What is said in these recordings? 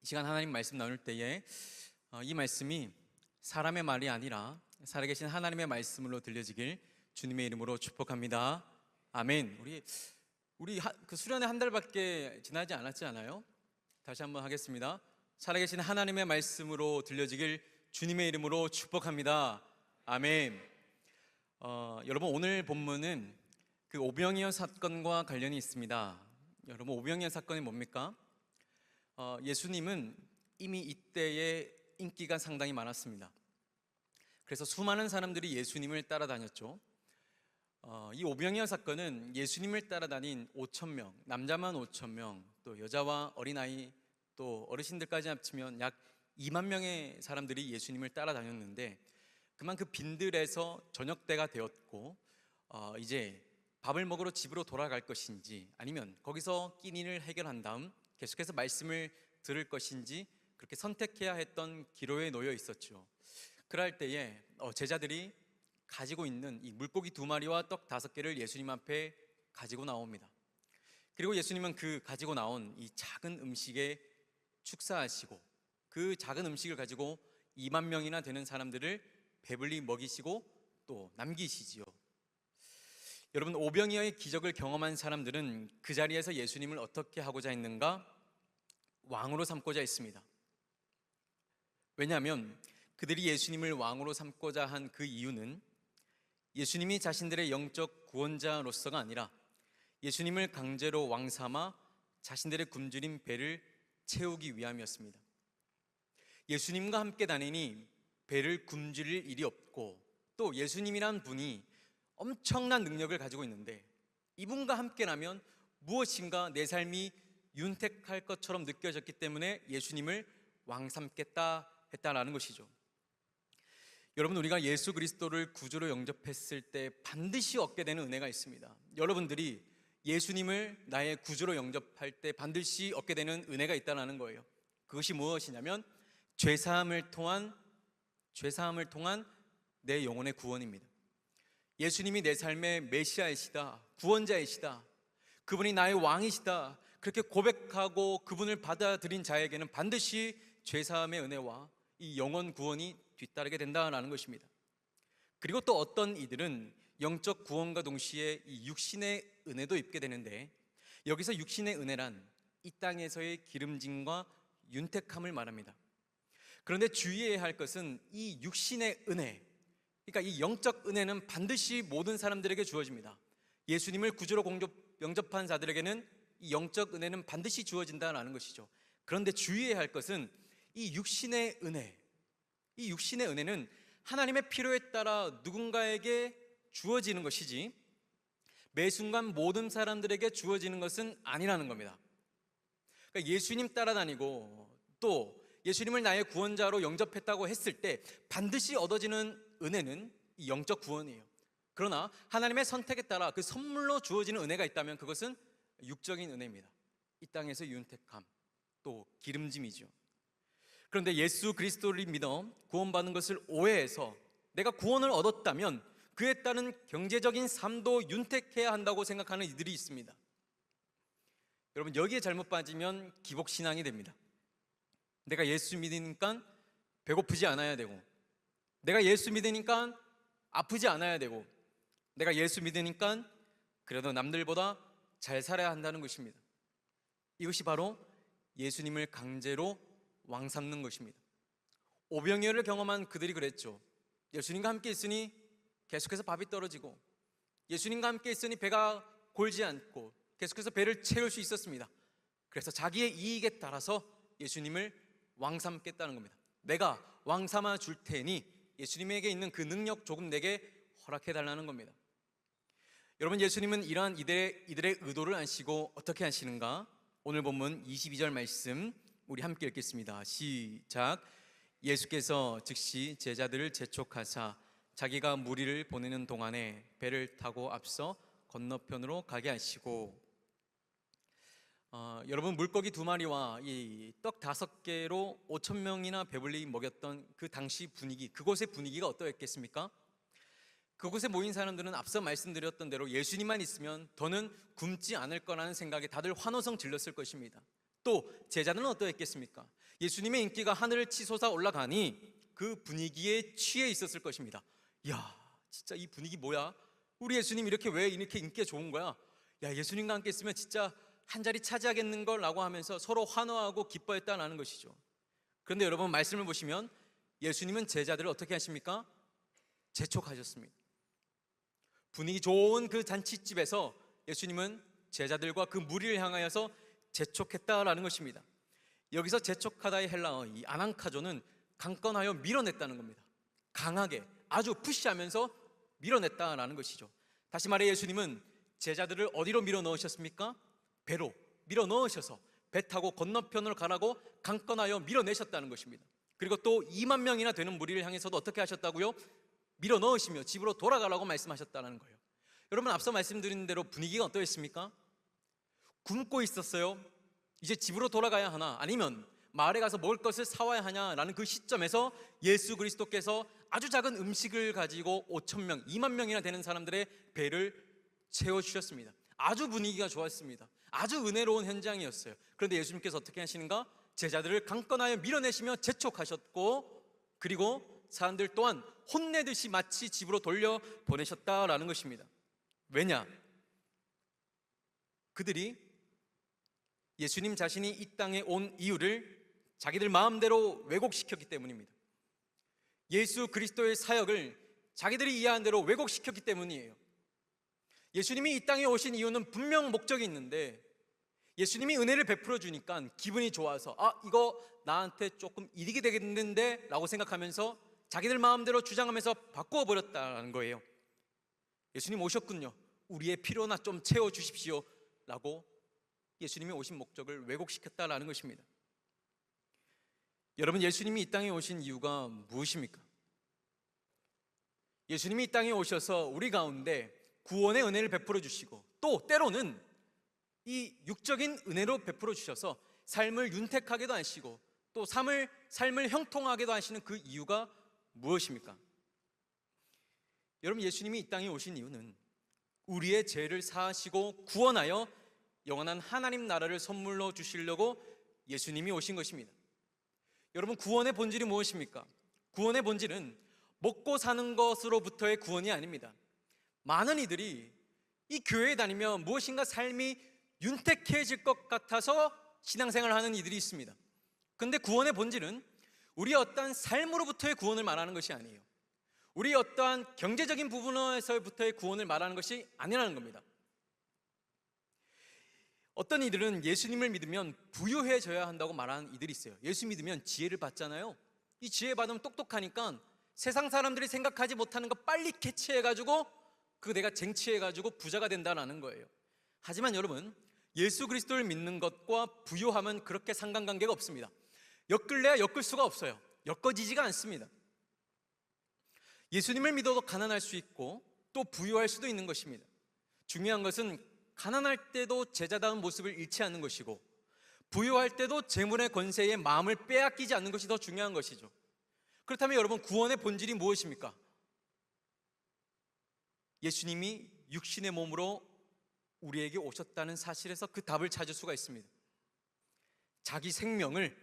이 시간 하나님 말씀 나눌 때에 이 말씀이 사람의 말이 아니라 살아계신 하나님의 말씀으로 들려지길 주님의 이름으로 축복합니다. 아멘. 우리 그 수련회 한 달밖에 지나지 않았지 않아요? 다시 한번 하겠습니다. 살아계신 하나님의 말씀으로 들려지길 주님의 이름으로 축복합니다. 아멘. 여러분, 오늘 본문은 그 오병이어 사건과 관련이 있습니다. 여러분, 오병이어 사건이 뭡니까? 예수님은 이미 이때에 인기가 상당히 많았습니다. 그래서 수많은 사람들이 예수님을 따라다녔죠. 이 오병이어 사건은 예수님을 따라다닌 5,000명, 남자만 5,000명, 또 여자와 어린아이, 또 어르신들까지 합치면 약 2만 명의 사람들이 예수님을 따라다녔는데, 그만큼 빈들에서 저녁 때가 되었고 이제 밥을 먹으러 집으로 돌아갈 것인지, 아니면 거기서 끼니를 해결한 다음 계속해서 말씀을 들을 것인지 그렇게 선택해야 했던 기로에 놓여 있었죠. 그럴 때에 제자들이 가지고 있는 이 물고기 2마리와 떡 5개를 예수님 앞에 가지고 나옵니다. 그리고 예수님은 그 가지고 나온 이 작은 음식에 축사하시고, 그 작은 음식을 가지고 2만 명이나 되는 사람들을 배불리 먹이시고 또 남기시지요. 여러분, 오병이어의 기적을 경험한 사람들은 그 자리에서 예수님을 어떻게 하고자 했는가? 왕으로 삼고자 했습니다. 왜냐하면 그들이 예수님을 왕으로 삼고자 한 그 이유는 예수님이 자신들의 영적 구원자로서가 아니라 예수님을 강제로 왕 삼아 자신들의 굶주린 배를 채우기 위함이었습니다. 예수님과 함께 다니니 배를 굶주릴 일이 없고, 또 예수님이란 분이 엄청난 능력을 가지고 있는데 이분과 함께라면 무엇인가 내 삶이 윤택할 것처럼 느껴졌기 때문에 예수님을 왕 삼겠다 했다라는 것이죠. 여러분, 우리가 예수 그리스도를 구주로 영접했을 때 반드시 얻게 되는 은혜가 있습니다. 여러분들이 예수님을 나의 구주로 영접할 때 반드시 얻게 되는 은혜가 있다는 거예요. 그것이 무엇이냐면 죄사함을 통한 내 영혼의 구원입니다. 예수님이 내 삶의 메시아이시다, 구원자이시다, 그분이 나의 왕이시다, 그렇게 고백하고 그분을 받아들인 자에게는 반드시 죄사함의 은혜와 이 영혼 구원이 뒤따르게 된다는 것입니다. 그리고 또 어떤 이들은 영적 구원과 동시에 이 육신의 은혜도 입게 되는데, 여기서 육신의 은혜란 이 땅에서의 기름짐과 윤택함을 말합니다. 그런데 주의해야 할 것은 이 육신의 은혜, 그러니까 이 영적 은혜는 반드시 모든 사람들에게 주어집니다. 예수님을 구주로 영접한 자들에게는 이 영적 은혜는 반드시 주어진다는 것이죠. 그런데 주의해야 할 것은 이 육신의 은혜는 하나님의 필요에 따라 누군가에게 주어지는 것이지 매 순간 모든 사람들에게 주어지는 것은 아니라는 겁니다. 그러니까 예수님 따라다니고 또 예수님을 나의 구원자로 영접했다고 했을 때 반드시 얻어지는 은혜는 이 영적 구원이에요. 그러나 하나님의 선택에 따라 그 선물로 주어지는 은혜가 있다면 그것은 육적인 은혜입니다. 이 땅에서 윤택함, 또 기름짐이죠. 그런데 예수 그리스도를 믿어 구원받은 것을 오해해서 내가 구원을 얻었다면 그에 따른 경제적인 삶도 윤택해야 한다고 생각하는 이들이 있습니다. 여러분, 여기에 잘못 빠지면 기복신앙이 됩니다. 내가 예수 믿으니까 배고프지 않아야 되고, 내가 예수 믿으니까 아프지 않아야 되고, 내가 예수 믿으니까 그래도 남들보다 잘 살아야 한다는 것입니다. 이것이 바로 예수님을 강제로 왕 삼는 것입니다. 오병이어를 경험한 그들이 그랬죠. 예수님과 함께 있으니 계속해서 밥이 떨어지고, 예수님과 함께 있으니 배가 골지 않고 계속해서 배를 채울 수 있었습니다. 그래서 자기의 이익에 따라서 예수님을 왕 삼겠다는 겁니다. 내가 왕 삼아 줄 테니 예수님에게 있는 그 능력 조금 내게 허락해 달라는 겁니다. 여러분, 예수님은 이러한 이들의 의도를 아시고 어떻게 하시는가? 오늘 본문 22절 말씀 우리 함께 읽겠습니다. 시작. 예수께서 즉시 제자들을 재촉하사 자기가 무리를 보내는 동안에 배를 타고 앞서 건너편으로 가게 하시고, 여러분, 물고기 2마리와 이 떡 5개로 5,000명이나 배불리 먹였던 그 당시 분위기, 그곳의 분위기가 어떠했겠습니까? 그곳에 모인 사람들은 앞서 말씀드렸던 대로 예수님만 있으면 더는 굶지 않을 거라는 생각에 다들 환호성 질렀을 것입니다. 또 제자들은 어떠했겠습니까? 예수님의 인기가 하늘을 치솟아 올라가니 그 분위기에 취해 있었을 것입니다. 야, 진짜 이 분위기 뭐야? 우리 예수님 왜 이렇게 인기가 좋은 거야? 야, 예수님과 함께 있으면 진짜 한 자리 차지하겠는 걸 라고 하면서 서로 환호하고 기뻐했다는 것이죠. 그런데 여러분, 말씀을 보시면 예수님은 제자들을 어떻게 하십니까? 재촉하셨습니다. 분위기 좋은 그 잔치집에서 예수님은 제자들과 그 무리를 향하여서 재촉했다라는 것입니다. 여기서 재촉하다의 헬라어 이 아난카조는 강건하여 밀어냈다는 겁니다. 강하게 아주 푸시하면서 밀어냈다라는 것이죠. 다시 말해 예수님은 제자들을 어디로 밀어 넣으셨습니까? 배로 밀어 넣으셔서 배 타고 건너편으로 가라고 강건하여 밀어내셨다는 것입니다. 그리고 또 2만 명이나 되는 무리를 향해서도 어떻게 하셨다고요? 밀어 넣으시며 집으로 돌아가라고 말씀하셨다는 거예요. 여러분, 앞서 말씀드린 대로 분위기가 어떠했습니까? 굶고 있었어요. 이제 집으로 돌아가야 하나, 아니면 마을에 가서 먹을 것을 사와야 하냐라는 그 시점에서 예수 그리스도께서 아주 작은 음식을 가지고 5,000명, 2만 명이나 되는 사람들의 배를 채워주셨습니다. 아주 분위기가 좋았습니다. 아주 은혜로운 현장이었어요. 그런데 예수님께서 어떻게 하시는가? 제자들을 강건하여 밀어내시며 재촉하셨고, 그리고 사람들 또한 혼내듯이 마치 집으로 돌려보내셨다라는 것입니다. 왜냐? 그들이 예수님 자신이 이 땅에 온 이유를 자기들 마음대로 왜곡시켰기 때문입니다. 예수 그리스도의 사역을 자기들이 이해한 대로 왜곡시켰기 때문이에요. 예수님이 이 땅에 오신 이유는 분명 목적이 있는데, 예수님이 은혜를 베풀어 주니까 기분이 좋아서 이거 나한테 조금 이득이 되겠는데 라고 생각하면서 자기들 마음대로 주장하면서 바꾸어 버렸다는 거예요. 예수님 오셨군요, 우리의 필요나 좀 채워주십시오 라고 예수님이 오신 목적을 왜곡시켰다라는 것입니다. 여러분, 예수님이 이 땅에 오신 이유가 무엇입니까? 예수님이 이 땅에 오셔서 우리 가운데 구원의 은혜를 베풀어 주시고, 또 때로는 이 육적인 은혜로 베풀어 주셔서 삶을 윤택하게도 하시고 또 삶을 형통하게도 하시는 그 이유가 무엇입니까? 여러분, 예수님이 이 땅에 오신 이유는 우리의 죄를 사하시고 구원하여 영원한 하나님 나라를 선물로 주시려고 예수님이 오신 것입니다. 여러분, 구원의 본질이 무엇입니까? 구원의 본질은 먹고 사는 것으로부터의 구원이 아닙니다. 많은 이들이 이 교회에 다니면 무엇인가 삶이 윤택해질 것 같아서 신앙생활을 하는 이들이 있습니다. 그런데 구원의 본질은 우리의 어떠한 삶으로부터의 구원을 말하는 것이 아니에요. 우리의 어떠한 경제적인 부분에서부터의 구원을 말하는 것이 아니라는 겁니다. 어떤 이들은 예수님을 믿으면 부유해져야 한다고 말하는 이들이 있어요. 예수 믿으면 지혜를 받잖아요. 이 지혜 받으면 똑똑하니까 세상 사람들이 생각하지 못하는 거 빨리 캐치해가지고 내가 쟁취해가지고 부자가 된다는 거예요. 하지만 여러분, 예수 그리스도를 믿는 것과 부유함은 그렇게 상관관계가 없습니다. 엮을래야 엮을 수가 없어요. 엮어지지가 않습니다. 예수님을 믿어도 가난할 수 있고 또 부유할 수도 있는 것입니다. 중요한 것은 가난할 때도 제자다운 모습을 잃지 않는 것이고, 부유할 때도 재물의 권세에 마음을 빼앗기지 않는 것이 더 중요한 것이죠. 그렇다면 여러분, 구원의 본질이 무엇입니까? 예수님이 육신의 몸으로 우리에게 오셨다는 사실에서 그 답을 찾을 수가 있습니다. 자기 생명을,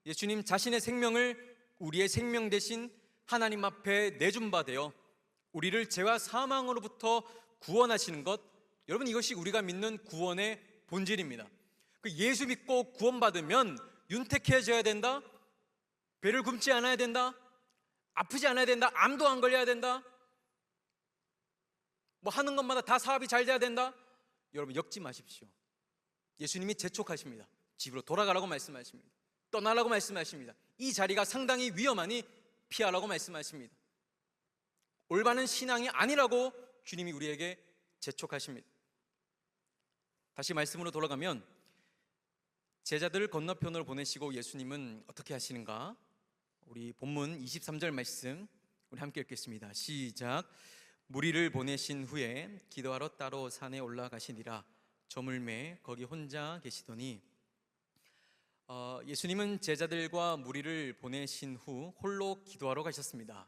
예수님 자신의 생명을 우리의 생명 대신 하나님 앞에 내준 바 되어 우리를 죄와 사망으로부터 구원하시는 것, 여러분, 이것이 우리가 믿는 구원의 본질입니다. 예수 믿고 구원받으면 윤택해져야 된다, 배를 굶지 않아야 된다, 아프지 않아야 된다, 암도 안 걸려야 된다, 하는 것마다 다 사업이 잘 돼야 된다. 여러분, 엮지 마십시오. 예수님이 재촉하십니다. 집으로 돌아가라고 말씀하십니다. 떠나라고 말씀하십니다. 이 자리가 상당히 위험하니 피하라고 말씀하십니다. 올바른 신앙이 아니라고 주님이 우리에게 재촉하십니다. 다시 말씀으로 돌아가면 제자들을 건너편으로 보내시고 예수님은 어떻게 하시는가? 우리 본문 23절 말씀 우리 함께 읽겠습니다. 시작. 무리를 보내신 후에 기도하러 따로 산에 올라가시니라. 저물매 거기 혼자 계시더니, 예수님은 제자들과 무리를 보내신 후 홀로 기도하러 가셨습니다.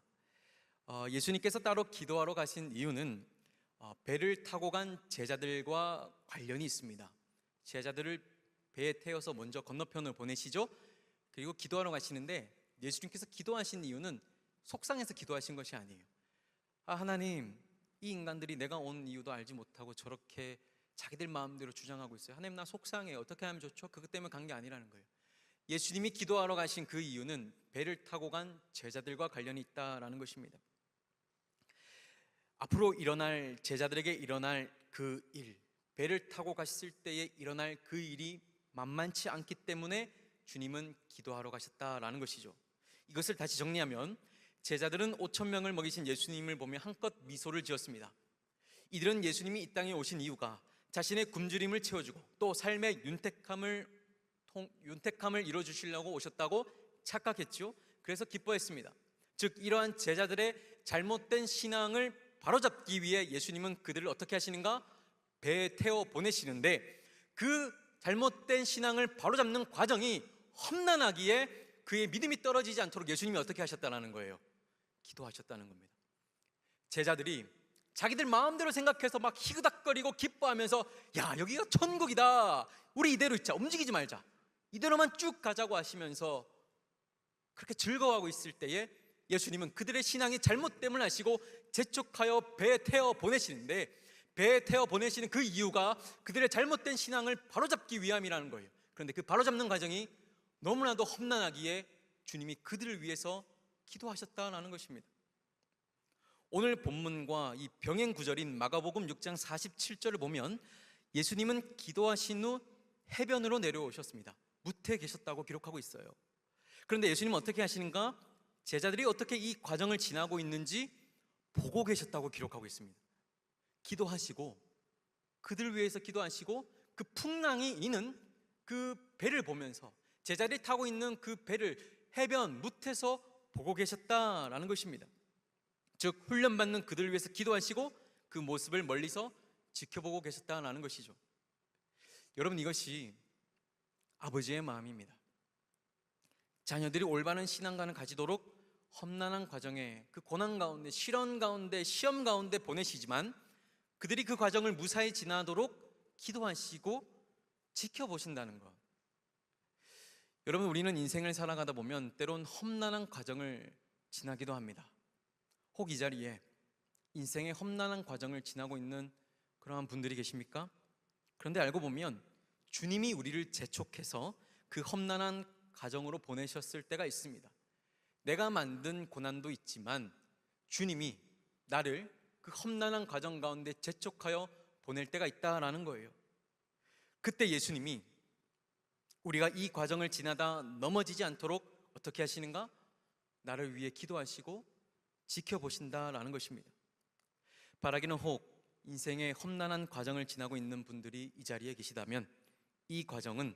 예수님께서 따로 기도하러 가신 이유는 배를 타고 간 제자들과 관련이 있습니다. 제자들을 배에 태워서 먼저 건너편을 보내시죠. 그리고 기도하러 가시는데 예수님께서 기도하신 이유는 속상해서 기도하신 것이 아니에요. 하나님, 이 인간들이 내가 온 이유도 알지 못하고 저렇게 자기들 마음대로 주장하고 있어요. 하나님, 나 속상해요. 어떻게 하면 좋죠? 그것 때문에 간 게 아니라는 거예요. 예수님이 기도하러 가신 그 이유는 배를 타고 간 제자들과 관련이 있다라는 것입니다. 앞으로 일어날, 제자들에게 일어날 그 일, 배를 타고 갔을 때에 일어날 그 일이 만만치 않기 때문에 주님은 기도하러 가셨다라는 것이죠. 이것을 다시 정리하면 제자들은 5천 명을 먹이신 예수님을 보며 한껏 미소를 지었습니다. 이들은 예수님이 이 땅에 오신 이유가 자신의 굶주림을 채워주고 또 삶의 윤택함을 이뤄주시려고 오셨다고 착각했죠. 그래서 기뻐했습니다. 즉, 이러한 제자들의 잘못된 신앙을 바로잡기 위해 예수님은 그들을 어떻게 하시는가? 배에 태워 보내시는데, 그 잘못된 신앙을 바로잡는 과정이 험난하기에 그의 믿음이 떨어지지 않도록 예수님이 어떻게 하셨다는 거예요? 기도하셨다는 겁니다. 제자들이 자기들 마음대로 생각해서 막 희그닥거리고 기뻐하면서, 야, 여기가 천국이다, 우리 이대로 있자, 움직이지 말자, 이대로만 쭉 가자고 하시면서 그렇게 즐거워하고 있을 때에 예수님은 그들의 신앙이 잘못됨을 아시고 재촉하여 배에 태워 보내시는데, 배에 태워 보내시는 그 이유가 그들의 잘못된 신앙을 바로잡기 위함이라는 거예요. 그런데 그 바로잡는 과정이 너무나도 험난하기에 주님이 그들을 위해서 기도하셨다는 것입니다. 오늘 본문과 이 병행 구절인 마가복음 6장 47절을 보면 예수님은 기도하신 후 해변으로 내려오셨습니다. 무태에 계셨다고 기록하고 있어요. 그런데 예수님은 어떻게 하시는가? 제자들이 어떻게 이 과정을 지나고 있는지 보고 계셨다고 기록하고 있습니다. 기도하시고, 그들 위해서 기도하시고, 그 풍랑이 있는 그 배를 보면서, 제자들이 타고 있는 그 배를 해변 무태에서 보고 계셨다라는 것입니다. 즉, 훈련받는 그들을 위해서 기도하시고 그 모습을 멀리서 지켜보고 계셨다라는 것이죠. 여러분, 이것이 아버지의 마음입니다. 자녀들이 올바른 신앙관을 가지도록 험난한 과정에, 그 고난 가운데, 시련 가운데, 시험 가운데 보내시지만 그들이 그 과정을 무사히 지나도록 기도하시고 지켜보신다는 것. 여러분, 우리는 인생을 살아가다 보면 때론 험난한 과정을 지나기도 합니다. 혹 이 자리에 인생의 험난한 과정을 지나고 있는 그러한 분들이 계십니까? 그런데 알고 보면 주님이 우리를 재촉해서 그 험난한 과정으로 보내셨을 때가 있습니다. 내가 만든 고난도 있지만 주님이 나를 그 험난한 과정 가운데 재촉하여 보낼 때가 있다라는 거예요. 그때 예수님이 우리가 이 과정을 지나다 넘어지지 않도록 어떻게 하시는가? 나를 위해 기도하시고 지켜보신다라는 것입니다. 바라기는 혹 인생의 험난한 과정을 지나고 있는 분들이 이 자리에 계시다면 이 과정은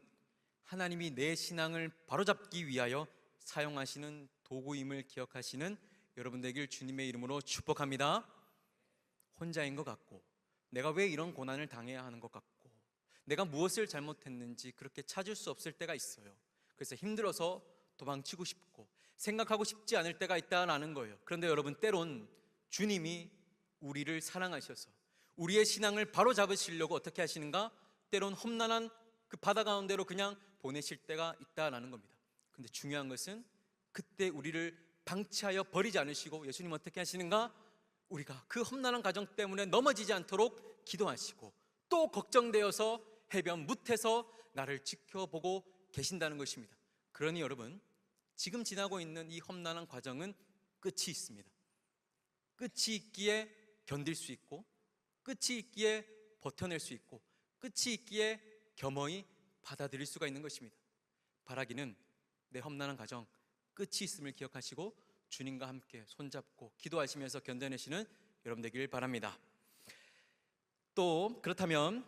하나님이 내 신앙을 바로잡기 위하여 사용하시는 도구임을 기억하시는 여러분 되길 주님의 이름으로 축복합니다. 혼자인 것 같고, 내가 왜 이런 고난을 당해야 하는 것 같고, 내가 무엇을 잘못했는지 그렇게 찾을 수 없을 때가 있어요. 그래서 힘들어서 도망치고 싶고 생각하고 싶지 않을 때가 있다라는 거예요. 그런데 여러분, 때론 주님이 우리를 사랑하셔서 우리의 신앙을 바로잡으시려고 어떻게 하시는가? 때론 험난한 그 바다 가운데로 그냥 보내실 때가 있다라는 겁니다. 근데 중요한 것은 그때 우리를 방치하여 버리지 않으시고 예수님 어떻게 하시는가? 우리가 그 험난한 과정 때문에 넘어지지 않도록 기도하시고 또 걱정되어서 해변 무태서 나를 지켜보고 계신다는 것입니다. 그러니 여러분, 지금 지나고 있는 이 험난한 과정은 끝이 있습니다. 끝이 있기에 견딜 수 있고, 끝이 있기에 버텨낼 수 있고, 끝이 있기에 겸허히 받아들일 수가 있는 것입니다. 바라기는 내 험난한 과정 끝이 있음을 기억하시고 주님과 함께 손잡고 기도하시면서 견뎌내시는 여러분 되길 바랍니다. 또 그렇다면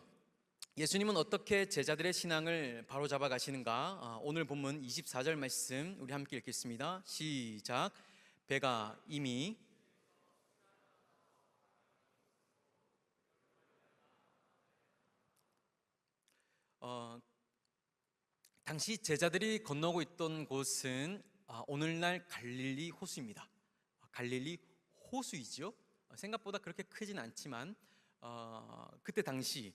예수님은 어떻게 제자들의 신앙을 바로잡아 가시는가? 오늘 본문 24절 말씀 우리 함께 읽겠습니다. 시작. 배가 이미 당시 제자들이 건너고 있던 곳은 오늘날 갈릴리 호수입니다. 갈릴리 호수이죠. 생각보다 그렇게 크진 않지만 그때 당시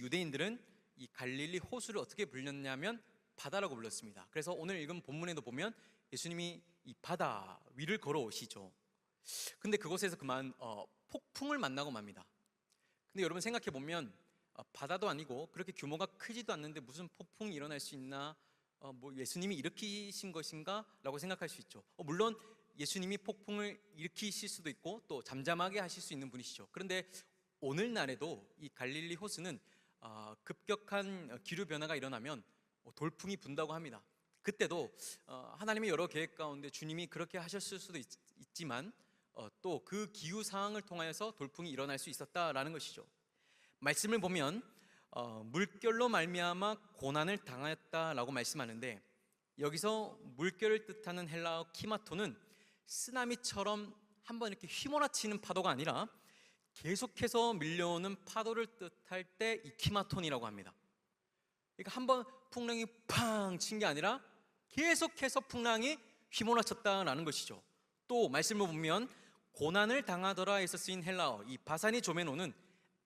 유대인들은 이 갈릴리 호수를 어떻게 불렸냐면 바다라고 불렀습니다. 그래서 오늘 읽은 본문에도 보면 예수님이 이 바다 위를 걸어오시죠. 근데 그곳에서 그만 폭풍을 만나고 맙니다. 근데 여러분 생각해 보면 바다도 아니고 그렇게 규모가 크지도 않는데 무슨 폭풍이 일어날 수 있나? 뭐 예수님이 일으키신 것인가? 라고 생각할 수 있죠. 물론 예수님이 폭풍을 일으키실 수도 있고 또 잠잠하게 하실 수 있는 분이시죠. 그런데 오늘날에도 이 갈릴리 호수는 급격한 기류 변화가 일어나면 돌풍이 분다고 합니다. 그때도 하나님의 여러 계획 가운데 주님이 그렇게 하셨을 수도 있지만 또 그 기후 상황을 통하여서 돌풍이 일어날 수 있었다라는 것이죠. 말씀을 보면 물결로 말미암아 고난을 당하였다라고 말씀하는데, 여기서 물결을 뜻하는 헬라어 키마토는 쓰나미처럼 한번 이렇게 휘몰아치는 파도가 아니라 계속해서 밀려오는 파도를 뜻할 때 이 키마톤이라고 합니다. 그러니까 한번 풍랑이 팡 친 게 아니라 계속해서 풍랑이 휘몰아쳤다라는 것이죠. 또 말씀을 보면 고난을 당하더라에서 쓰인 헬라어 이 바사니 조메노는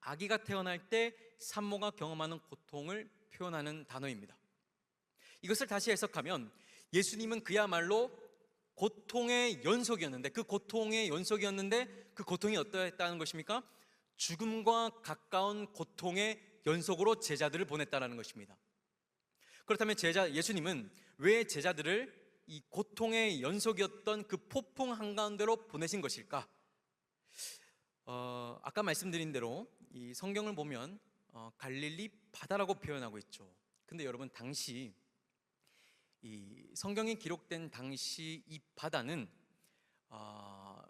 아기가 태어날 때 산모가 경험하는 고통을 표현하는 단어입니다. 이것을 다시 해석하면 예수님은 그야말로 고통의 연속이었는데 그 고통이 어떠했다는 것입니까? 죽음과 가까운 고통의 연속으로 제자들을 보냈다는 것입니다. 그렇다면 예수님은 왜 제자들을 이 고통의 연속이었던 그 폭풍 한가운데로 보내신 것일까? 아까 말씀드린 대로 이 성경을 보면 갈릴리 바다라고 표현하고 있죠. 근데 여러분 당시 이 성경이 기록된 당시 이 바다는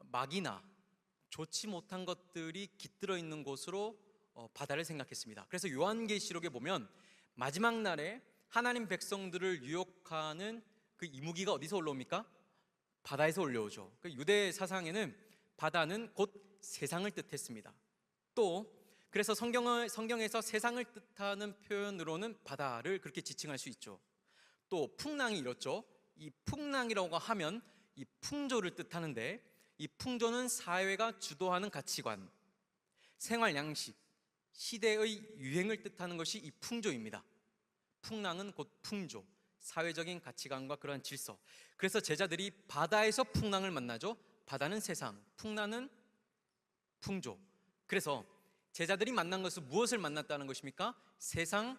막이나 좋지 못한 것들이 깃들어 있는 곳으로 바다를 생각했습니다. 그래서 요한계시록에 보면 마지막 날에 하나님 백성들을 유혹하는 그 이무기가 어디서 올라옵니까? 바다에서 올라오죠. 그 유대 사상에는 바다는 곧 세상을 뜻했습니다. 또 그래서 성경에서 세상을 뜻하는 표현으로는 바다를 그렇게 지칭할 수 있죠. 또 풍랑이 이렇죠. 이 풍랑이라고 하면 이 풍조를 뜻하는데 이 풍조는 사회가 주도하는 가치관, 생활 양식, 시대의 유행을 뜻하는 것이 이 풍조입니다. 풍랑은 곧 풍조, 사회적인 가치관과 그러한 질서. 그래서 제자들이 바다에서 풍랑을 만나죠. 바다는 세상, 풍랑은 풍조. 그래서 제자들이 만난 것은 무엇을 만났다는 것입니까? 세상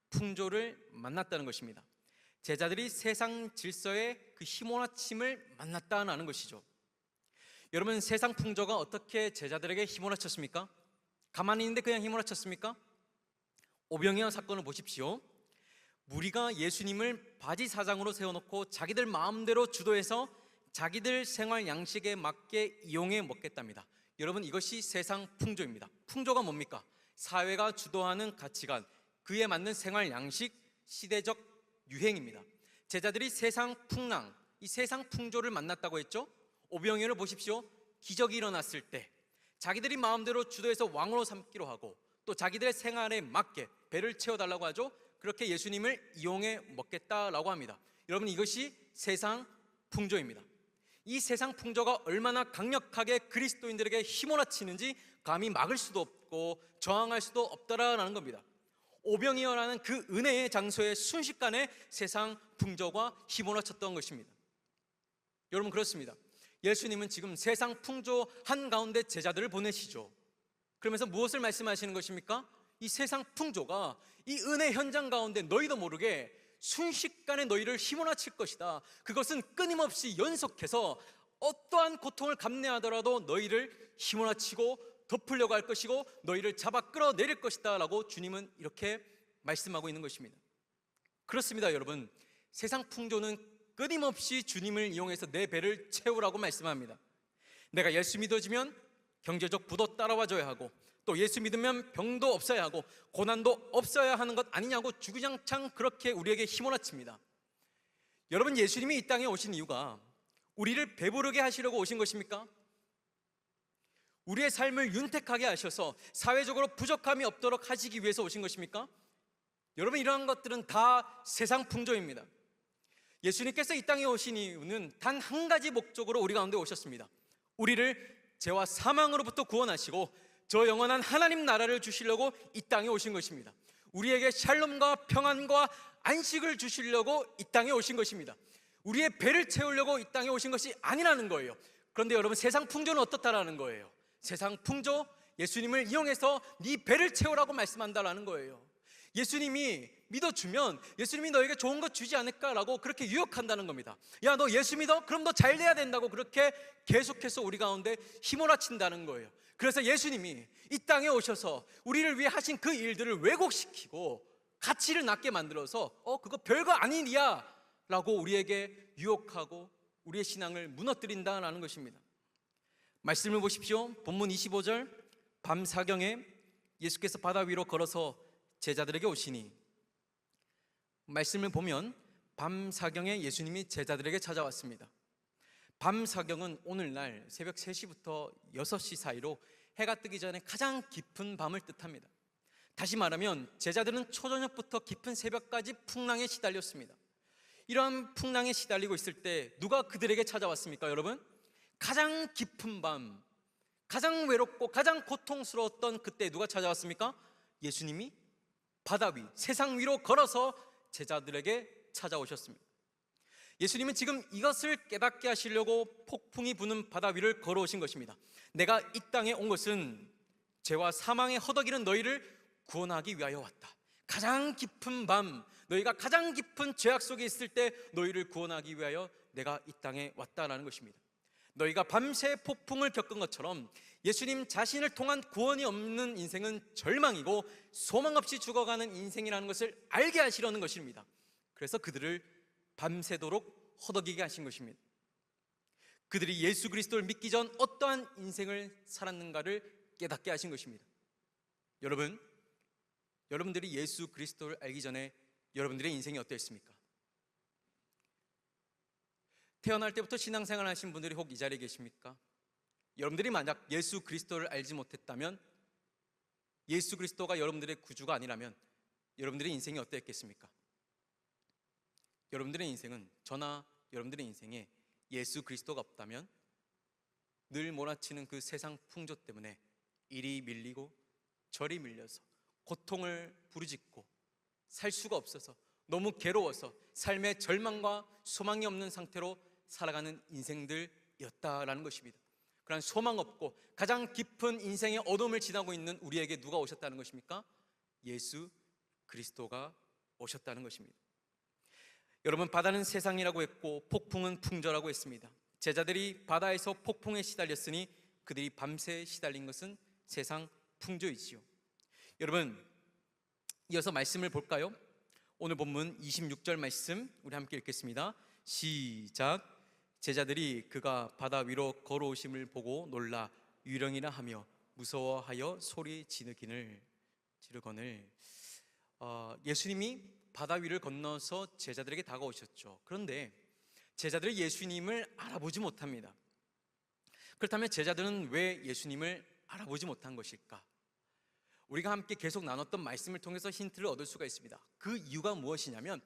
풍조를 만났다는 것입니다. 제자들이 세상 질서의 그 휘몰아침을 만났다는 것이죠. 여러분 세상 풍조가 어떻게 제자들에게 휘몰아쳤습니까? 가만히 있는데 그냥 휘몰아쳤습니까? 오병이어 사건을 보십시오. 무리가 예수님을 바지 사장으로 세워놓고 자기들 마음대로 주도해서 자기들 생활 양식에 맞게 이용해 먹겠답니다. 여러분 이것이 세상 풍조입니다. 풍조가 뭡니까? 사회가 주도하는 가치관, 그에 맞는 생활 양식, 시대적 유행입니다. 제자들이 세상 풍랑, 이 세상 풍조를 만났다고 했죠. 오병이어를 보십시오. 기적이 일어났을 때 자기들이 마음대로 주도해서 왕으로 삼기로 하고 또 자기들의 생활에 맞게 배를 채워달라고 하죠. 그렇게 예수님을 이용해 먹겠다라고 합니다. 여러분 이것이 세상 풍조입니다. 이 세상 풍조가 얼마나 강력하게 그리스도인들에게 휘몰아치는지 감히 막을 수도 없고 저항할 수도 없다라는 겁니다. 오병이어라는 그 은혜의 장소에 순식간에 세상 풍조가 휘몰아쳤던 것입니다. 여러분 그렇습니다. 예수님은 지금 세상 풍조 한가운데 제자들을 보내시죠. 그러면서 무엇을 말씀하시는 것입니까? 이 세상 풍조가 이 은혜 현장 가운데 너희도 모르게 순식간에 너희를 휘몰아칠 것이다. 그것은 끊임없이 연속해서 어떠한 고통을 감내하더라도 너희를 휘몰아치고 덮으려고 할 것이고 너희를 잡아 끌어내릴 것이다 라고 주님은 이렇게 말씀하고 있는 것입니다. 그렇습니다 여러분. 세상 풍조는 끊임없이 주님을 이용해서 내 배를 채우라고 말씀합니다. 내가 예수 믿어지면 경제적 부도 따라와줘야 하고 또 예수 믿으면 병도 없어야 하고 고난도 없어야 하는 것 아니냐고 주구장창 그렇게 우리에게 휘몰아칩니다. 여러분 예수님이 이 땅에 오신 이유가 우리를 배부르게 하시려고 오신 것입니까? 우리의 삶을 윤택하게 하셔서 사회적으로 부족함이 없도록 하시기 위해서 오신 것입니까? 여러분 이러한 것들은 다 세상 풍조입니다. 예수님께서 이 땅에 오신 이유는 단 한 가지 목적으로 우리 가운데 오셨습니다. 우리를 죄와 사망으로부터 구원하시고 저 영원한 하나님 나라를 주시려고 이 땅에 오신 것입니다. 우리에게 샬롬과 평안과 안식을 주시려고 이 땅에 오신 것입니다. 우리의 배를 채우려고 이 땅에 오신 것이 아니라는 거예요. 그런데 여러분, 세상 풍조는 어떻다라는 거예요? 세상 풍조, 예수님을 이용해서 네 배를 채우라고 말씀한다라는 거예요. 예수님이 믿어주면 예수님이 너에게 좋은 것 주지 않을까라고 그렇게 유혹한다는 겁니다. 야, 너 예수 믿어? 그럼 너 잘 돼야 된다고 그렇게 계속해서 우리 가운데 휘몰아친다는 거예요. 그래서 예수님이 이 땅에 오셔서 우리를 위해 하신 그 일들을 왜곡시키고 가치를 낮게 만들어서 그거 별거 아닌 일이야 라고 우리에게 유혹하고 우리의 신앙을 무너뜨린다라는 것입니다. 말씀을 보십시오. 본문 25절, 밤 사경에 예수께서 바다 위로 걸어서 제자들에게 오시니, 말씀을 보면 밤 사경에 예수님이 제자들에게 찾아왔습니다. 밤 사경은 오늘날 새벽 3시부터 6시 사이로 해가 뜨기 전에 가장 깊은 밤을 뜻합니다. 다시 말하면 제자들은 초저녁부터 깊은 새벽까지 풍랑에 시달렸습니다. 이러한 풍랑에 시달리고 있을 때 누가 그들에게 찾아왔습니까, 여러분? 가장 깊은 밤, 가장 외롭고 가장 고통스러웠던 그때 누가 찾아왔습니까? 예수님이 바다 위, 세상 위로 걸어서 제자들에게 찾아오셨습니다. 예수님은 지금 이것을 깨닫게 하시려고 폭풍이 부는 바다 위를 걸어오신 것입니다. 내가 이 땅에 온 것은 죄와 사망에 허덕이는 너희를 구원하기 위하여 왔다. 가장 깊은 밤, 너희가 가장 깊은 죄악 속에 있을 때 너희를 구원하기 위하여 내가 이 땅에 왔다라는 것입니다. 너희가 밤새 폭풍을 겪은 것처럼 예수님 자신을 통한 구원이 없는 인생은 절망이고 소망 없이 죽어가는 인생이라는 것을 알게 하시려는 것입니다. 그래서 그들을 밤새도록 허덕이게 하신 것입니다. 그들이 예수 그리스도를 믿기 전 어떠한 인생을 살았는가를 깨닫게 하신 것입니다. 여러분들이 예수 그리스도를 알기 전에 여러분들의 인생이 어떠했습니까? 태어날 때부터 신앙생활 하신 분들이 혹 이 자리에 계십니까? 여러분들이 만약 예수 그리스도를 알지 못했다면, 예수 그리스도가 여러분들의 구주가 아니라면 여러분들의 인생이 어땠겠습니까? 여러분들의 인생은, 저나 여러분들의 인생에 예수 그리스도가 없다면 늘 몰아치는 그 세상 풍조 때문에 이리 밀리고 저리 밀려서 고통을 부르짖고 살 수가 없어서 너무 괴로워서 삶의 절망과 소망이 없는 상태로 살아가는 인생들이었다라는 것입니다. 그런 소망 없고 가장 깊은 인생의 어둠을 지나고 있는 우리에게 누가 오셨다는 것입니까? 예수 그리스도가 오셨다는 것입니다. 여러분, 바다는 세상이라고 했고 폭풍은 풍조라고 했습니다. 제자들이 바다에서 폭풍에 시달렸으니 그들이 밤새 시달린 것은 세상 풍조이지요. 여러분, 이어서 말씀을 볼까요? 오늘 본문 26절 말씀 우리 함께 읽겠습니다. 시작. 제자들이 그가 바다 위로 걸어오심을 보고 놀라 유령이라 하며 무서워하여 소리 지르거늘. 예수님이 바다 위를 건너서 제자들에게 다가오셨죠. 그런데 제자들이 예수님을 알아보지 못합니다. 그렇다면 제자들은 왜 예수님을 알아보지 못한 것일까? 우리가 함께 계속 나눴던 말씀을 통해서 힌트를 얻을 수가 있습니다. 그 이유가 무엇이냐면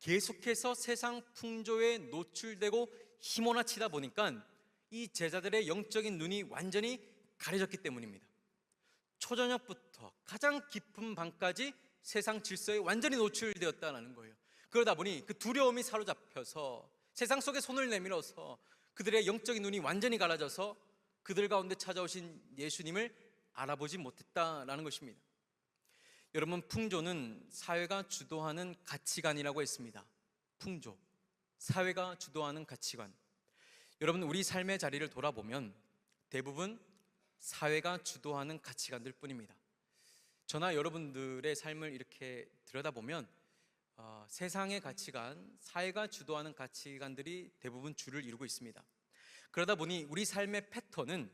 계속해서 세상 풍조에 노출되고 휘몰아치다 보니까 이 제자들의 영적인 눈이 완전히 가려졌기 때문입니다. 초저녁부터 가장 깊은 밤까지 세상 질서에 완전히 노출되었다는 거예요. 그러다 보니 그 두려움이 사로잡혀서 세상 속에 손을 내밀어서 그들의 영적인 눈이 완전히 갈라져서 그들 가운데 찾아오신 예수님을 알아보지 못했다라는 것입니다. 여러분, 풍조는 사회가 주도하는 가치관이라고 했습니다. 풍조, 사회가 주도하는 가치관. 여러분, 우리 삶의 자리를 돌아보면 대부분 사회가 주도하는 가치관들 뿐입니다. 저나 여러분들의 삶을 이렇게 들여다보면 세상의 가치관, 사회가 주도하는 가치관들이 대부분 주를 이루고 있습니다. 그러다 보니 우리 삶의 패턴은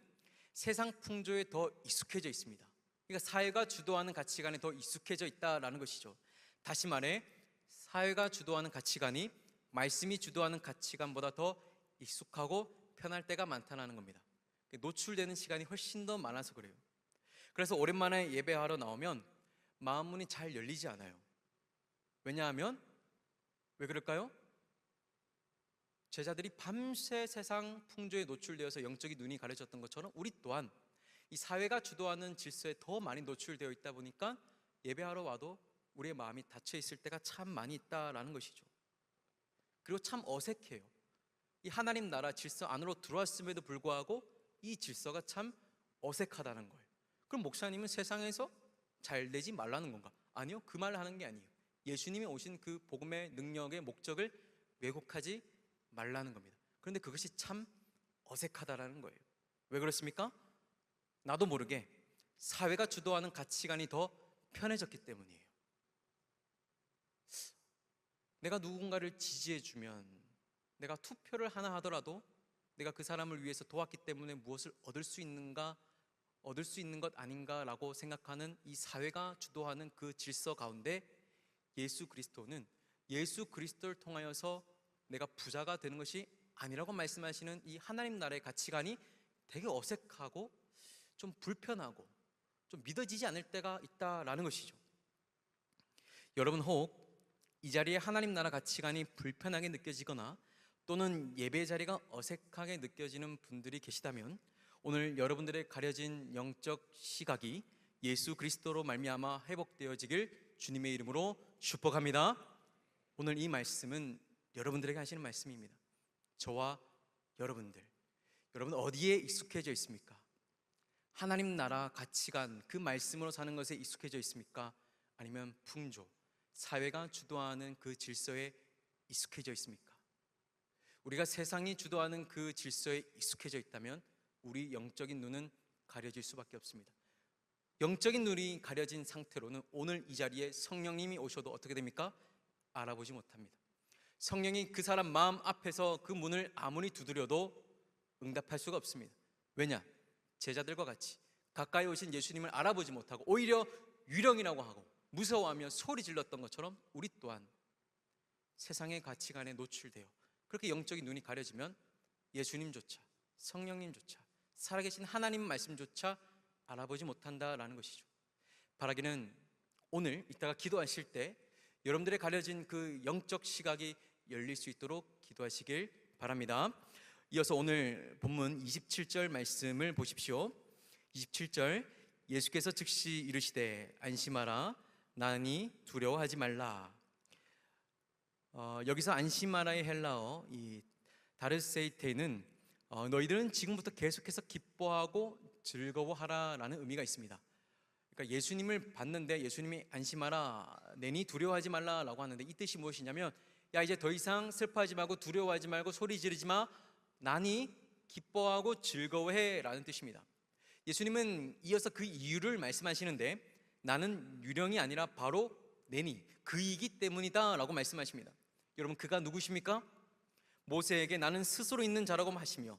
세상 풍조에 더 익숙해져 있습니다. 그러니까 사회가 주도하는 가치관에 더 익숙해져 있다라는 것이죠. 다시 말해 사회가 주도하는 가치관이 말씀이 주도하는 가치관보다 더 익숙하고 편할 때가 많다는 겁니다. 노출되는 시간이 훨씬 더 많아서 그래요. 그래서 오랜만에 예배하러 나오면 마음 문이 잘 열리지 않아요. 왜냐하면 왜 그럴까요? 제자들이 밤새 세상 풍조에 노출되어서 영적인 눈이 가려졌던 것처럼 우리 또한 이 사회가 주도하는 질서에 더 많이 노출되어 있다 보니까 예배하러 와도 우리의 마음이 닫혀 있을 때가 참 많이 있다라는 것이죠. 그리고 참 어색해요. 이 하나님 나라 질서 안으로 들어왔음에도 불구하고 이 질서가 참 어색하다는 거예요. 그럼 목사님은 세상에서 잘 되지 말라는 건가? 아니요, 그 말을 하는 게 아니에요. 예수님이 오신 그 복음의 능력의 목적을 왜곡하지 말라는 겁니다. 그런데 그것이 참 어색하다라는 거예요. 왜 그렇습니까? 나도 모르게 사회가 주도하는 가치관이 더 편해졌기 때문이에요. 내가 누군가를 지지해주면, 내가 투표를 하나 하더라도 내가 그 사람을 위해서 도왔기 때문에 무엇을 얻을 수 있는 것 아닌가라고 생각하는 이 사회가 주도하는 그 질서 가운데 예수 그리스도는 예수 그리스도를 통하여서 내가 부자가 되는 것이 아니라고 말씀하시는 이 하나님 나라의 가치관이 되게 어색하고 좀 불편하고 좀 믿어지지 않을 때가 있다라는 것이죠. 여러분, 혹 이 자리에 하나님 나라 가치관이 불편하게 느껴지거나 또는 예배 자리가 어색하게 느껴지는 분들이 계시다면 오늘 여러분들의 가려진 영적 시각이 예수 그리스도로 말미암아 회복되어지길 주님의 이름으로 축복합니다. 오늘 이 말씀은 여러분들에게 하시는 말씀입니다. 저와 여러분 어디에 익숙해져 있습니까? 하나님 나라 가치관, 그 말씀으로 사는 것에 익숙해져 있습니까? 아니면 풍조, 사회가 주도하는 그 질서에 익숙해져 있습니까? 우리가 세상이 주도하는 그 질서에 익숙해져 있다면 우리 영적인 눈은 가려질 수밖에 없습니다. 영적인 눈이 가려진 상태로는 오늘 이 자리에 성령님이 오셔도 어떻게 됩니까? 알아보지 못합니다. 성령이 그 사람 마음 앞에서 그 문을 아무리 두드려도 응답할 수가 없습니다. 왜냐? 제자들과 같이 가까이 오신 예수님을 알아보지 못하고 오히려 유령이라고 하고 무서워하며 소리 질렀던 것처럼 우리 또한 세상의 가치관에 노출되어 그렇게 영적인 눈이 가려지면 예수님조차, 성령님조차, 살아계신 하나님 말씀조차 알아보지 못한다라는 것이죠. 바라기는 오늘 이따가 기도하실 때 여러분들의 가려진 그 영적 시각이 열릴 수 있도록 기도하시길 바랍니다. 이어서 오늘 본문 27절 말씀을 보십시오. 27절, 예수께서 즉시 이르시되 안심하라, 나니 두려워하지 말라. 여기서 안심하라의 헬라어 이 다르세이테는 너희들은 지금부터 계속해서 기뻐하고 즐거워하라라는 의미가 있습니다. 그러니까 예수님을 봤는데 예수님이 안심하라, 내니 두려워하지 말라라고 하는데 이 뜻이 무엇이냐면, 야 이제 더 이상 슬퍼하지 말고 두려워하지 말고 소리 지르지 마, 나니 기뻐하고 즐거워해라는 뜻입니다. 예수님은 이어서 그 이유를 말씀하시는데 나는 유령이 아니라 바로 내니 그이기 때문이다 라고 말씀하십니다. 여러분, 그가 누구십니까? 모세에게 나는 스스로 있는 자라고 하시며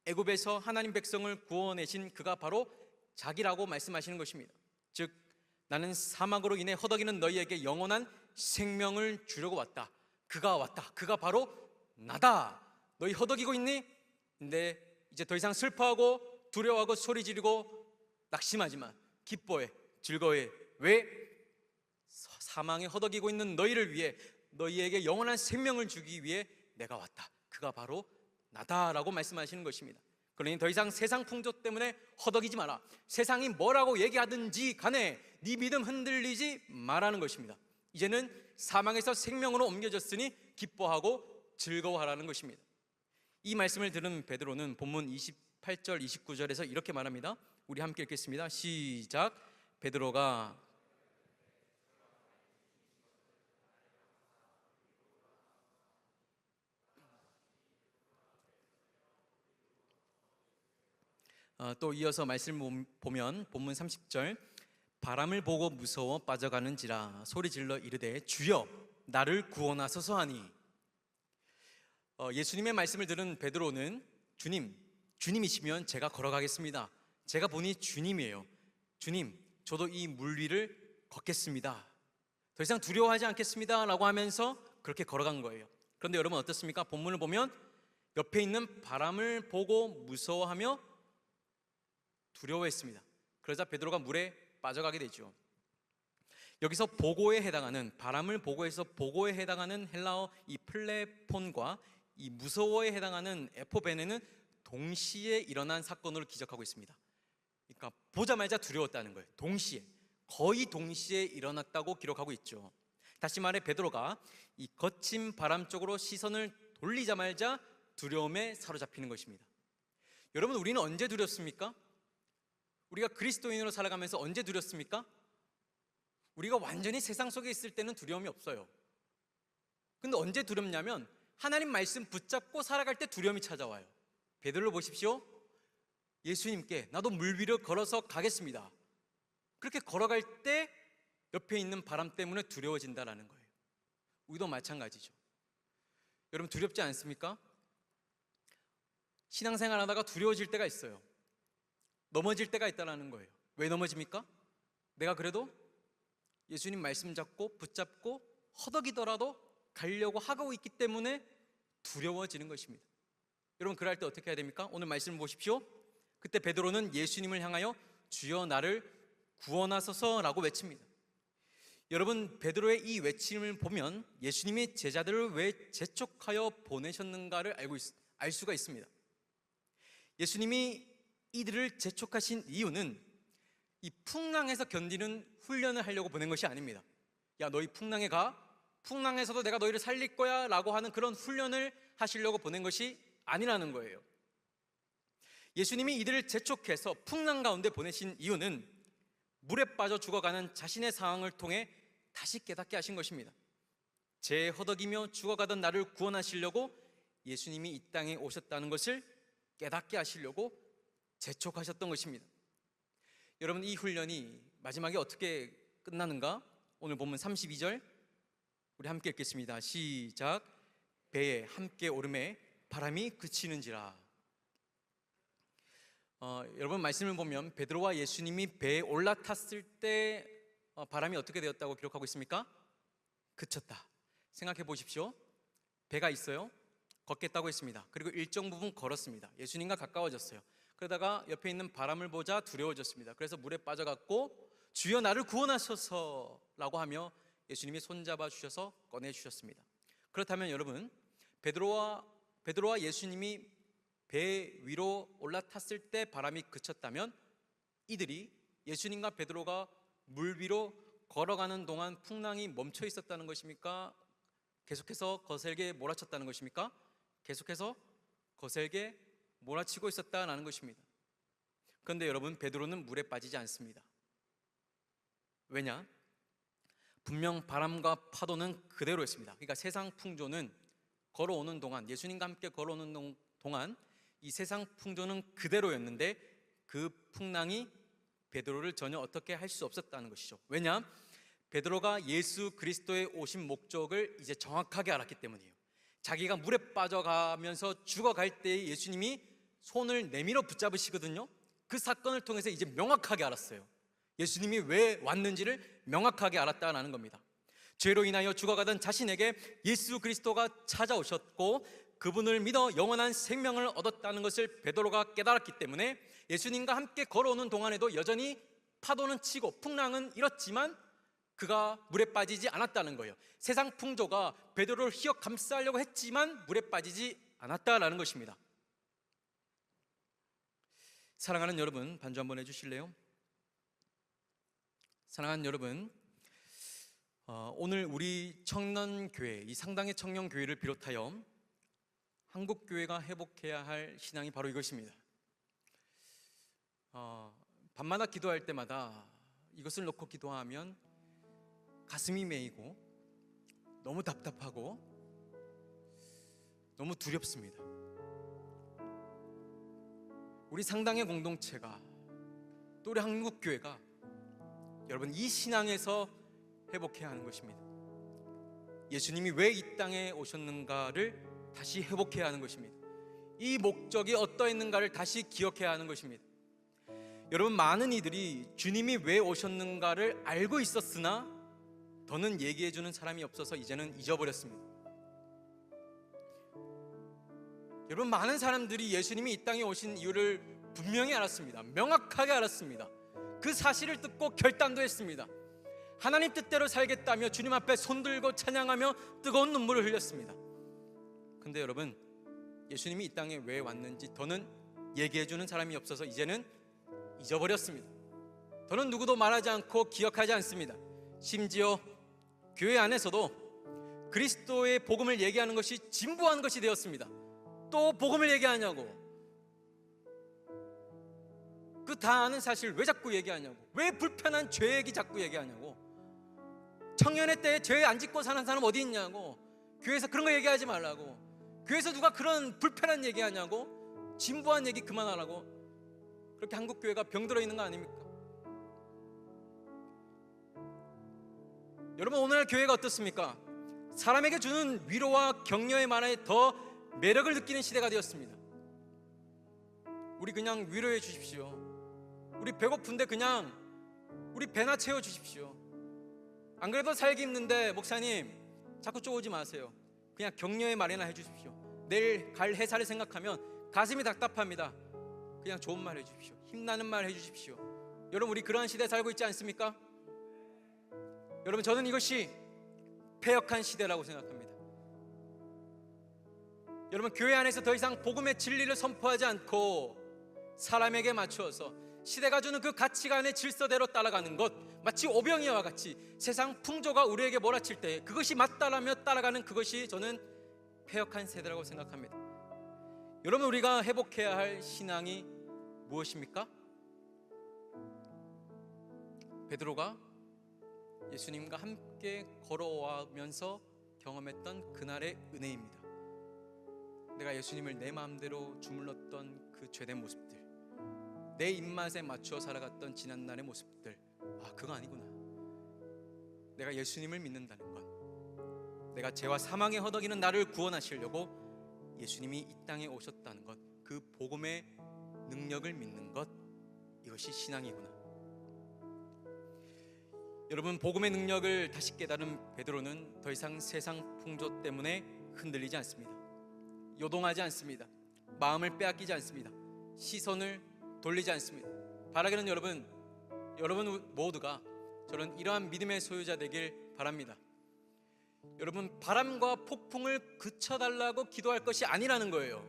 애굽에서 하나님 백성을 구원내신 그가 바로 자기라고 말씀하시는 것입니다. 즉 나는 사막으로 인해 허덕이는 너희에게 영원한 생명을 주려고 왔다. 그가 왔다. 그가 바로 나다. 너희 허덕이고 있니? 근데 이제 더 이상 슬퍼하고 두려워하고 소리 지르고 낙심하지 마. 기뻐해, 즐거워해. 왜? 사망에 허덕이고 있는 너희를 위해, 너희에게 영원한 생명을 주기 위해 내가 왔다. 그가 바로 나다라고 말씀하시는 것입니다. 그러니 더 이상 세상 풍조 때문에 허덕이지 마라. 세상이 뭐라고 얘기하든지 간에 네 믿음 흔들리지 말라는 것입니다. 이제는 사망에서 생명으로 옮겨졌으니 기뻐하고 즐거워하라는 것입니다. 이 말씀을 들은 베드로는 본문 28절 29절에서 이렇게 말합니다. 우리 함께 읽겠습니다. 시작. 베드로가 또 이어서 말씀을 보면 본문 30절, 바람을 보고 무서워 빠져가는지라 소리 질러 이르되 주여 나를 구원하소서 하니. 예수님의 말씀을 들은 베드로는 주님이시면 제가 걸어가겠습니다. 제가 보니 주님이에요. 주님, 저도 이 물 위를 걷겠습니다. 더 이상 두려워하지 않겠습니다 라고 하면서 그렇게 걸어간 거예요. 그런데 여러분 어떻습니까? 본문을 보면 옆에 있는 바람을 보고 무서워하며 두려워했습니다. 그러자 베드로가 물에 빠져가게 되죠. 여기서 보고에 해당하는, 바람을 보고해서 보고에 해당하는 헬라어 이 플레폰과 이 무서워에 해당하는 에포베네는 동시에 일어난 사건으로 기적하고 있습니다. 그러니까 보자마자 두려웠다는 거예요. 동시에. 거의 동시에 일어났다고 기록하고 있죠. 다시 말해 베드로가 이 거친 바람 쪽으로 시선을 돌리자마자 두려움에 사로잡히는 것입니다. 여러분, 우리는 언제 두렵습니까? 우리가 그리스도인으로 살아가면서 언제 두렵습니까? 우리가 완전히 세상 속에 있을 때는 두려움이 없어요. 근데 언제 두렵냐면 하나님 말씀 붙잡고 살아갈 때 두려움이 찾아와요. 베드로를 보십시오. 예수님께 나도 물 위를 걸어서 가겠습니다. 그렇게 걸어갈 때 옆에 있는 바람 때문에 두려워진다라는 거예요. 우리도 마찬가지죠. 여러분, 두렵지 않습니까? 신앙생활 하다가 두려워질 때가 있어요. 넘어질 때가 있다는 거예요. 왜 넘어집니까? 내가 그래도 예수님 말씀 잡고 붙잡고 허덕이더라도 가려고 하고 있기 때문에 두려워지는 것입니다. 여러분, 그럴 때 어떻게 해야 됩니까? 오늘 말씀을 보십시오. 그때 베드로는 예수님을 향하여 주여 나를 구원하소서라고 외칩니다. 여러분, 베드로의 이 외침을 보면 예수님이 제자들을 왜 재촉하여 보내셨는가를 알 수가 있습니다. 예수님이 이들을 재촉하신 이유는 이 풍랑에서 견디는 훈련을 하려고 보낸 것이 아닙니다. 야, 너희 풍랑에 가. 풍랑에서도 내가 너희를 살릴 거야 라고 하는 그런 훈련을 하시려고 보낸 것이 아니라는 거예요. 예수님이 이들을 재촉해서 풍랑 가운데 보내신 이유는 물에 빠져 죽어가는 자신의 상황을 통해 다시 깨닫게 하신 것입니다. 제 허덕이며 죽어가던 나를 구원하시려고 예수님이 이 땅에 오셨다는 것을 깨닫게 하시려고 재촉하셨던 것입니다. 여러분, 이 훈련이 마지막에 어떻게 끝나는가? 오늘 본문 32절 우리 함께 읽겠습니다. 시작. 배에 함께 오름에 바람이 그치는지라. 여러분, 말씀을 보면 베드로와 예수님이 배에 올라탔을 때 바람이 어떻게 되었다고 기록하고 있습니까? 그쳤다. 생각해 보십시오. 배가 있어요. 걷겠다고 했습니다. 그리고 일정 부분 걸었습니다. 예수님과 가까워졌어요. 그러다가 옆에 있는 바람을 보자 두려워졌습니다. 그래서 물에 빠져갔고 주여 나를 구원하소서라고 하며 예수님이 손잡아 주셔서 꺼내 주셨습니다. 그렇다면 여러분, 베드로와 예수님이 배 위로 올라탔을 때 바람이 그쳤다면 이들이 예수님과 베드로가 물 위로 걸어가는 동안 풍랑이 멈춰 있었다는 것입니까? 계속해서 거세게 몰아쳤다는 것입니까? 계속해서 거세게 몰아치고 있었다는 것입니다. 그런데 여러분, 베드로는 물에 빠지지 않습니다. 왜냐? 분명 바람과 파도는 그대로였습니다. 그러니까 세상 풍조는 걸어오는 동안, 예수님과 함께 걸어오는 동안 이 세상 풍조는 그대로였는데 그 풍랑이 베드로를 전혀 어떻게 할 수 없었다는 것이죠. 왜냐? 베드로가 예수 그리스도의 오신 목적을 이제 정확하게 알았기 때문이에요. 자기가 물에 빠져가면서 죽어갈 때 예수님이 손을 내밀어 붙잡으시거든요. 그 사건을 통해서 이제 명확하게 알았어요. 예수님이 왜 왔는지를 명확하게 알았다는 겁니다. 죄로 인하여 죽어가던 자신에게 예수 그리스도가 찾아오셨고 그분을 믿어 영원한 생명을 얻었다는 것을 베드로가 깨달았기 때문에 예수님과 함께 걸어오는 동안에도 여전히 파도는 치고 풍랑은 일었지만 그가 물에 빠지지 않았다는 거예요. 세상 풍조가 베드로를 휘어 감싸려고 했지만 물에 빠지지 않았다라는 것입니다. 사랑하는 여러분, 반주 한번 해주실래요? 사랑하는 여러분, 오늘 우리 청년교회, 이 상당의 청년교회를 비롯하여 한국교회가 회복해야 할 신앙이 바로 이것입니다. 밤마다 기도할 때마다 이것을 놓고 기도하면 가슴이 메이고 너무 답답하고 너무 두렵습니다. 우리 상당의 공동체가, 또 우리 한국교회가 여러분 이 신앙에서 회복해야 하는 것입니다. 예수님이 왜 이 땅에 오셨는가를 다시 회복해야 하는 것입니다. 이 목적이 어떠했는가를 다시 기억해야 하는 것입니다. 여러분, 많은 이들이 주님이 왜 오셨는가를 알고 있었으나 더는 얘기해주는 사람이 없어서 이제는 잊어버렸습니다. 여러분, 많은 사람들이 예수님이 이 땅에 오신 이유를 분명히 알았습니다. 명확하게 알았습니다. 그 사실을 듣고 결단도 했습니다. 하나님 뜻대로 살겠다며 주님 앞에 손들고 찬양하며 뜨거운 눈물을 흘렸습니다. 근데 여러분, 예수님이 이 땅에 왜 왔는지 더는 얘기해주는 사람이 없어서 이제는 잊어버렸습니다. 더는 누구도 말하지 않고 기억하지 않습니다. 심지어 교회 안에서도 그리스도의 복음을 얘기하는 것이 진부한 것이 되었습니다. 또 복음을 얘기하냐고, 그 다 아는 사실 왜 자꾸 얘기하냐고, 왜 불편한 죄 얘기 자꾸 얘기하냐고, 청년의 때에 죄 안 짓고 사는 사람 어디 있냐고, 교회에서 그런 거 얘기하지 말라고, 교회에서 누가 그런 불편한 얘기하냐고, 진부한 얘기 그만하라고. 그렇게 한국 교회가 병들어 있는 거 아닙니까? 여러분, 오늘날 교회가 어떻습니까? 사람에게 주는 위로와 격려의 말에 더 매력을 느끼는 시대가 되었습니다. 우리 그냥 위로해 주십시오. 우리 배고픈데 그냥 우리 배나 채워 주십시오. 안 그래도 살기 힘든데 목사님 자꾸 쪼오지 마세요. 그냥 격려의 말이나 해주십시오. 내일 갈 회사를 생각하면 가슴이 답답합니다. 그냥 좋은 말 해주십시오. 힘나는 말 해주십시오. 여러분, 우리 그러한 시대에 살고 있지 않습니까? 여러분, 저는 이것이 패역한 시대라고 생각합니다. 여러분, 교회 안에서 더 이상 복음의 진리를 선포하지 않고 사람에게 맞추어서 시대가 주는 그 가치관의 질서대로 따라가는 것, 마치 오병이어와 같이 세상 풍조가 우리에게 몰아칠 때 그것이 맞다라며 따라가는 그것이 저는 패역한 세대라고 생각합니다. 여러분, 우리가 회복해야 할 신앙이 무엇입니까? 베드로가 예수님과 함께 걸어오면서 경험했던 그날의 은혜입니다. 내가 예수님을 내 마음대로 주물렀던 그 죄된 모습들, 내 입맛에 맞추어 살아갔던 지난날의 모습들, 아, 그거 아니구나. 내가 예수님을 믿는다는 것, 내가 죄와 사망에 허덕이는 나를 구원하시려고 예수님이 이 땅에 오셨다는 것, 그 복음의 능력을 믿는 것, 이것이 신앙이구나. 여러분, 복음의 능력을 다시 깨달은 베드로는 더 이상 세상 풍조 때문에 흔들리지 않습니다. 요동하지 않습니다. 마음을 빼앗기지 않습니다. 시선을 돌리지 않습니다. 바라기는 여러분 모두가 저는 이러한 믿음의 소유자 되길 바랍니다. 여러분, 바람과 폭풍을 그쳐달라고 기도할 것이 아니라는 거예요.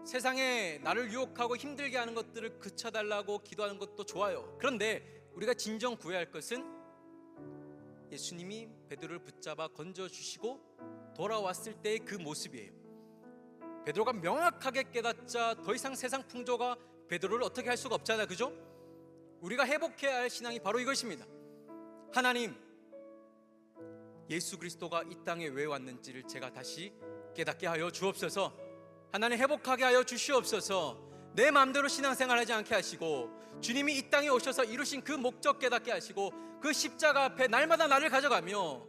세상에 나를 유혹하고 힘들게 하는 것들을 그쳐달라고 기도하는 것도 좋아요. 그런데 우리가 진정 구해야 할 것은 예수님이 베드로를 붙잡아 건져주시고 돌아왔을 때의 그 모습이에요. 베드로가 명확하게 깨닫자 더 이상 세상 풍조가 베드로를 어떻게 할 수가 없잖아요. 그죠? 우리가 회복해야 할 신앙이 바로 이것입니다. 하나님, 예수 그리스도가 이 땅에 왜 왔는지를 제가 다시 깨닫게 하여 주옵소서. 하나님, 회복하게 하여 주시옵소서. 내 마음대로 신앙생활하지 않게 하시고 주님이 이 땅에 오셔서 이루신 그 목적 깨닫게 하시고 그 십자가 앞에 날마다 나를 가져가며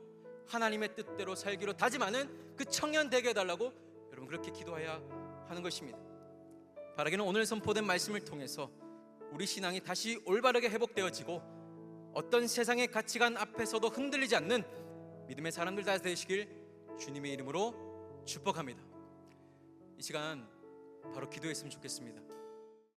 하나님의 뜻대로 살기로 다짐하는 그 청년 되게 해달라고 여러분 그렇게 기도해야 하는 것입니다. 바라기는 오늘 선포된 말씀을 통해서 우리 신앙이 다시 올바르게 회복되어지고 어떤 세상의 가치관 앞에서도 흔들리지 않는 믿음의 사람들 다 되시길 주님의 이름으로 축복합니다. 이 시간 바로 기도했으면 좋겠습니다.